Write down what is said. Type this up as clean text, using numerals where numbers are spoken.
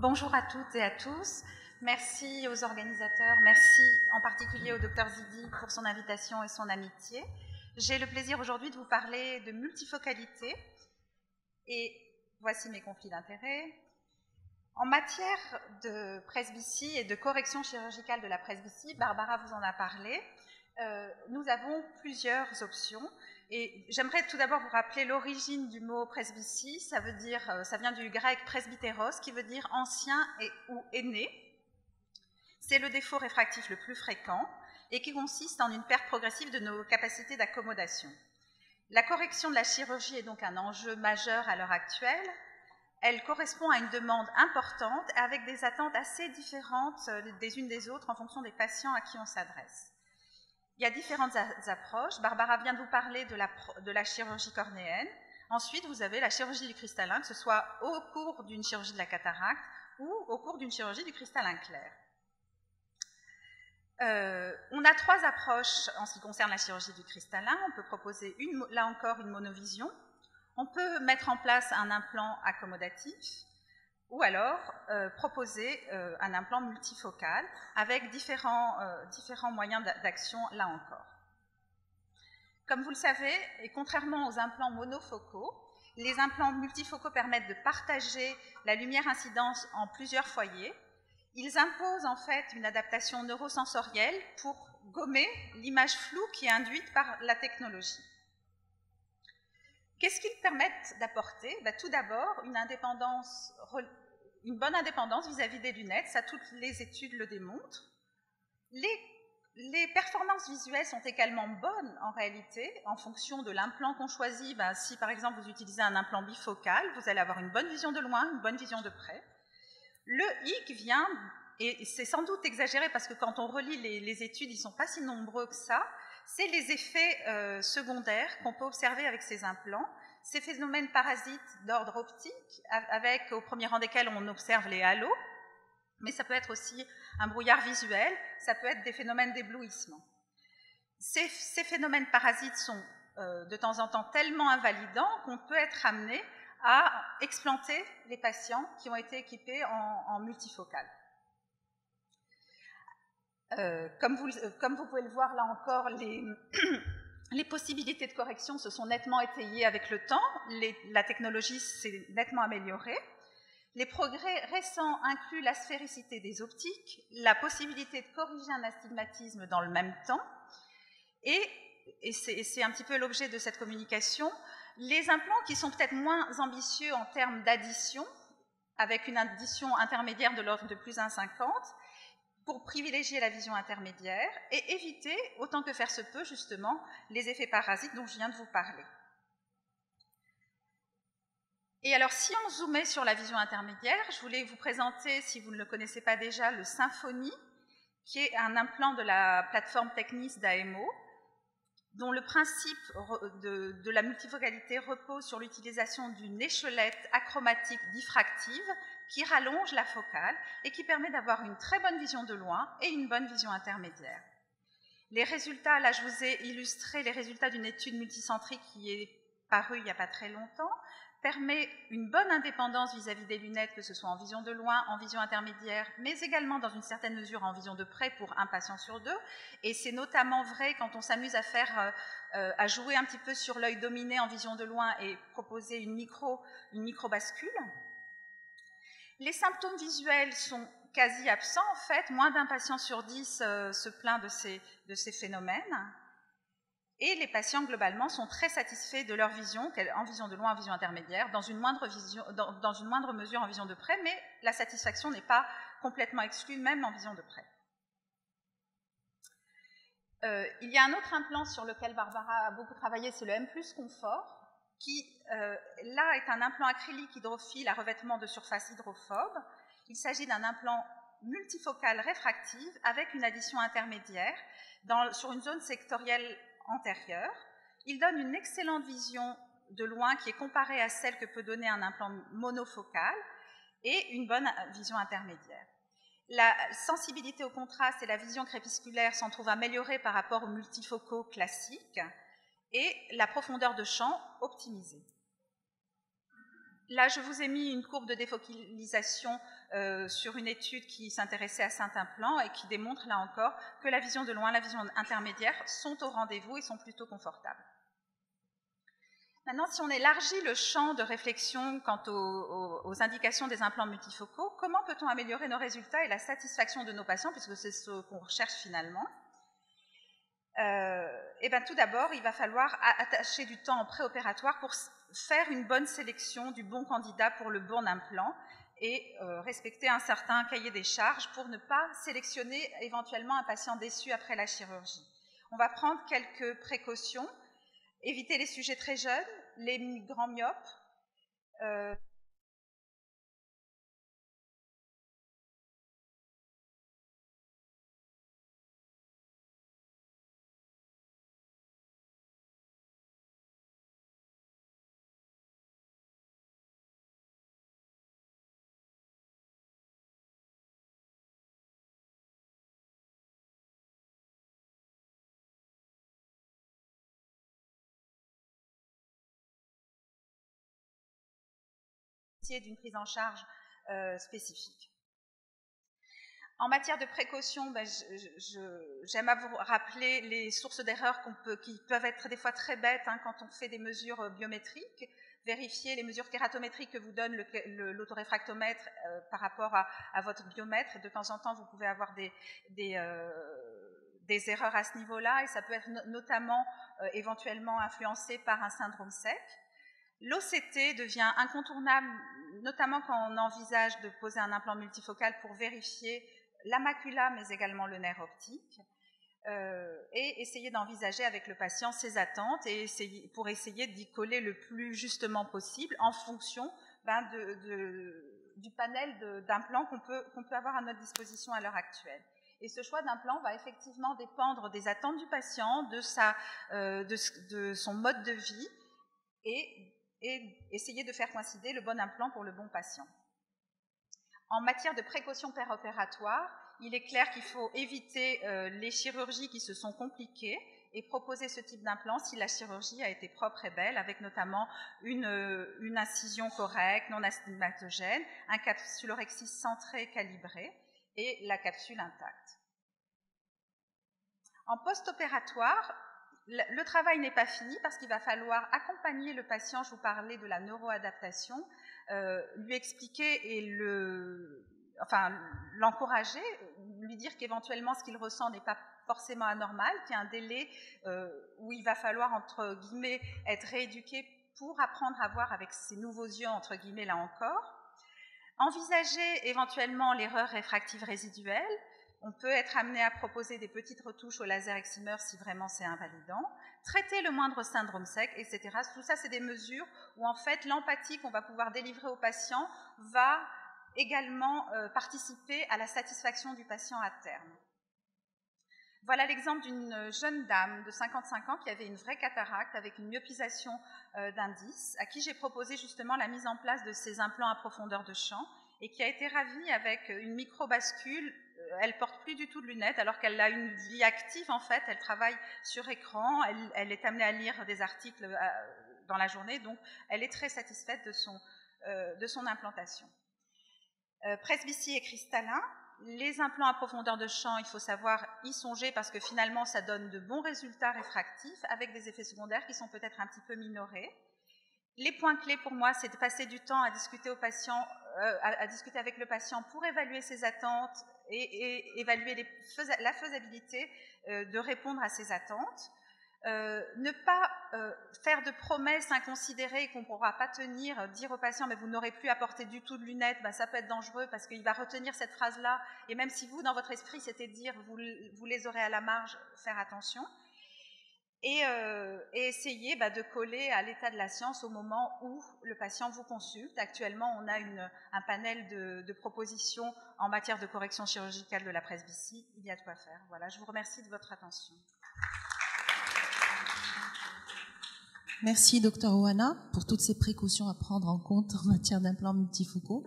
Bonjour à toutes et à tous. Merci aux organisateurs, merci en particulier au Dr Zidi pour son invitation et son amitié. J'ai le plaisir aujourd'hui de vous parler de multifocalité et voici mes conflits d'intérêts. En matière de presbytie et de correction chirurgicale de la presbytie, Barbara vous en a parlé, nous avons plusieurs options. Et j'aimerais tout d'abord vous rappeler l'origine du mot presbytie. Ça vient du grec presbytéros, qui veut dire ancien ou aîné. C'est le défaut réfractif le plus fréquent et qui consiste en une perte progressive de nos capacités d'accommodation. La correction de la chirurgie est donc un enjeu majeur à l'heure actuelle. Elle correspond à une demande importante avec des attentes assez différentes des unes des autres en fonction des patients à qui on s'adresse. Il y a différentes approches. Barbara vient de vous parler de la chirurgie cornéenne. Ensuite, vous avez la chirurgie du cristallin, que ce soit au cours d'une chirurgie de la cataracte ou au cours d'une chirurgie du cristallin clair. On a trois approches en ce qui concerne la chirurgie du cristallin. On peut proposer, là encore, une monovision. On peut mettre en place un implant accommodatif ou alors proposer un implant multifocal avec différents moyens d'action là encore. Comme vous le savez, et contrairement aux implants monofocaux, les implants multifocaux permettent de partager la lumière incidence en plusieurs foyers. Ils imposent en fait une adaptation neurosensorielle pour gommer l'image floue qui est induite par la technologie. Qu'est-ce qu'ils permettent d'apporter? Tout d'abord, une bonne indépendance vis-à-vis des lunettes, ça toutes les études le démontrent. Les performances visuelles sont également bonnes en réalité, en fonction de l'implant qu'on choisit. Si par exemple vous utilisez un implant bifocal, vous allez avoir une bonne vision de loin, une bonne vision de près. Le hic vient, et c'est sans doute exagéré parce que quand on relit les études, ils ne sont pas si nombreux que ça, c'est les effets secondaires qu'on peut observer avec ces implants, ces phénomènes parasites d'ordre optique, avec au premier rang desquels on observe les halos, mais ça peut être aussi un brouillard visuel, ça peut être des phénomènes d'éblouissement. Ces phénomènes parasites sont de temps en temps tellement invalidants qu'on peut être amené à explanter les patients qui ont été équipés en multifocal. Comme vous pouvez le voir là encore, les possibilités de correction se sont nettement étayées avec le temps, la technologie s'est nettement améliorée. Les progrès récents incluent la sphéricité des optiques, la possibilité de corriger un astigmatisme dans le même temps, et c'est un petit peu l'objet de cette communication, les implants qui sont peut-être moins ambitieux en termes d'addition, avec une addition intermédiaire de l'ordre de plus 1,50, pour privilégier la vision intermédiaire et éviter, autant que faire se peut, justement, les effets parasites dont je viens de vous parler. Et alors, si on zoomait sur la vision intermédiaire, je voulais vous présenter, si vous ne le connaissez pas déjà, le Symfony, qui est un implant de la plateforme Technis d'AMO, dont le principe de la multifocalité repose sur l'utilisation d'une échelette achromatique diffractive qui rallonge la focale et qui permet d'avoir une très bonne vision de loin et une bonne vision intermédiaire. Les résultats, là je vous ai illustré les résultats d'une étude multicentrique qui est parue il n'y a pas très longtemps, permet une bonne indépendance vis-à-vis des lunettes, que ce soit en vision de loin, en vision intermédiaire, mais également dans une certaine mesure en vision de près pour un patient sur deux. Et c'est notamment vrai quand on s'amuse à jouer un petit peu sur l'œil dominé en vision de loin et proposer une micro-bascule. Les symptômes visuels sont quasi absents en fait, moins d'un patient sur 10 se plaint de ces phénomènes. Et les patients, globalement, sont très satisfaits de leur vision, en vision de loin, en vision intermédiaire, dans une moindre mesure en vision de près, mais la satisfaction n'est pas complètement exclue, même en vision de près. Il y a un autre implant sur lequel Barbara a beaucoup travaillé, c'est le M+ Confort, qui, là, est un implant acrylique hydrophile à revêtement de surface hydrophobe. Il s'agit d'un implant multifocal réfractive avec une addition intermédiaire sur une zone sectorielle antérieure. Il donne une excellente vision de loin qui est comparée à celle que peut donner un implant monofocal et une bonne vision intermédiaire. La sensibilité au contraste et la vision crépusculaire s'en trouvent améliorées par rapport aux multifocaux classiques et la profondeur de champ optimisée. Là, je vous ai mis une courbe de défocalisation sur une étude qui s'intéressait à Saint-Implant et qui démontre, là encore, que la vision de loin, la vision intermédiaire sont au rendez-vous et sont plutôt confortables. Maintenant, si on élargit le champ de réflexion quant aux indications des implants multifocaux, comment peut-on améliorer nos résultats et la satisfaction de nos patients, puisque c'est ce qu'on recherche finalement? Et bien, tout d'abord, il va falloir attacher du temps en préopératoire pour faire une bonne sélection du bon candidat pour le bon implant et respecter un certain cahier des charges pour ne pas sélectionner éventuellement un patient déçu après la chirurgie. On va prendre quelques précautions, éviter les sujets très jeunes, les grands myopes, d'une prise en charge spécifique. En matière de précaution, ben, j'aime à vous rappeler les sources d'erreurs qui peuvent être des fois très bêtes hein, quand on fait des mesures biométriques. Vérifier les mesures kératométriques que vous donne l'autoréfractomètre par rapport à votre biomètre. De temps en temps, vous pouvez avoir des erreurs à ce niveau-là et ça peut être notamment éventuellement influencé par un syndrome sec. L'OCT devient incontournable, notamment quand on envisage de poser un implant multifocal pour vérifier la macula, mais également le nerf optique, et essayer d'envisager avec le patient ses attentes et pour essayer d'y coller le plus justement possible en fonction du panel d'implants qu'on peut avoir à notre disposition à l'heure actuelle. Et ce choix d'implant va effectivement dépendre des attentes du patient, de son mode de vie et essayer de faire coïncider le bon implant pour le bon patient. En matière de précaution péropératoire, il est clair qu'il faut éviter les chirurgies qui se sont compliquées et proposer ce type d'implant si la chirurgie a été propre et belle, avec notamment une incision correcte, non astigmatogène, un capsulorhexis centré calibré et la capsule intacte. En post-opératoire, le travail n'est pas fini parce qu'il va falloir accompagner le patient, je vous parlais de la neuroadaptation, lui expliquer et l'encourager, lui dire qu'éventuellement ce qu'il ressent n'est pas forcément anormal, qu'il y a un délai où il va falloir, entre guillemets, être rééduqué pour apprendre à voir avec ses nouveaux yeux, entre guillemets, là encore. Envisager éventuellement l'erreur réfractive résiduelle. On peut être amené à proposer des petites retouches au laser excimer si vraiment c'est invalidant. Traiter le moindre syndrome sec, etc. Tout ça, c'est des mesures où en fait l'empathie qu'on va pouvoir délivrer au patient va également participer à la satisfaction du patient à terme. Voilà l'exemple d'une jeune dame de 55 ans qui avait une vraie cataracte avec une myopisation d'indice, à qui j'ai proposé justement la mise en place de ces implants à profondeur de champ et qui a été ravie avec une micro-bascule. Elle ne porte plus du tout de lunettes alors qu'elle a une vie active en fait, elle travaille sur écran, elle est amenée à lire des articles dans la journée, donc elle est très satisfaite de son implantation. Presbytie et cristallin. Les implants à profondeur de champ, il faut savoir y songer parce que finalement ça donne de bons résultats réfractifs avec des effets secondaires qui sont peut-être un petit peu minorés. Les points clés pour moi, c'est de passer du temps à discuter discuter avec le patient pour évaluer ses attentes et évaluer la faisabilité de répondre à ses attentes. Ne pas faire de promesses inconsidérées et qu'on ne pourra pas tenir, dire au patient mais vous n'aurez plus à porter du tout de lunettes, ben, ça peut être dangereux parce qu'il va retenir cette phrase-là et même si vous, dans votre esprit, c'était de dire vous les aurez à la marge, faire attention. Et essayer de coller à l'état de la science au moment où le patient vous consulte. Actuellement, on a un panel de propositions en matière de correction chirurgicale de la presbytie. Il y a de quoi faire. Voilà, je vous remercie de votre attention. Merci, Dr. Oana, pour toutes ces précautions à prendre en compte en matière d'implants multifocaux.